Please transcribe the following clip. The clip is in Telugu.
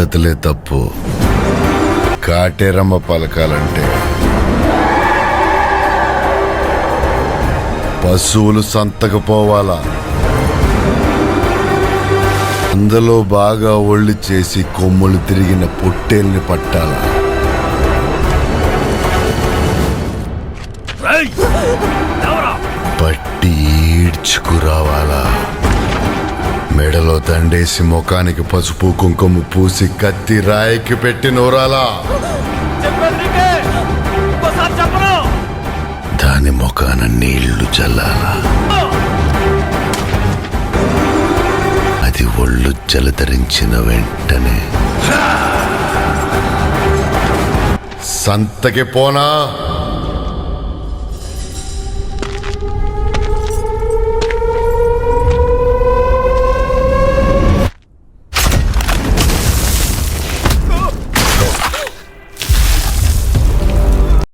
పద్ధతులే తప్పు. కాటేరమ్మ పలకాలంటే పశువులు సంతకు పోవాలా, అందులో బాగా ఒళ్ళు చేసి కొమ్ములు తిరిగిన పొట్టేల్ని పట్టాలా. పట్టి ఈడ్చుకురావాలా. మెడలో దండేసి ముఖానికి పసుపు కుంకుమ పూసి కత్తి రాయికి పెట్టి నూరాలా. దాని ముఖాన నీళ్లు చల్లాలా. అది ఒళ్ళు జలధరించిన వెంటనే సంతకి పోనా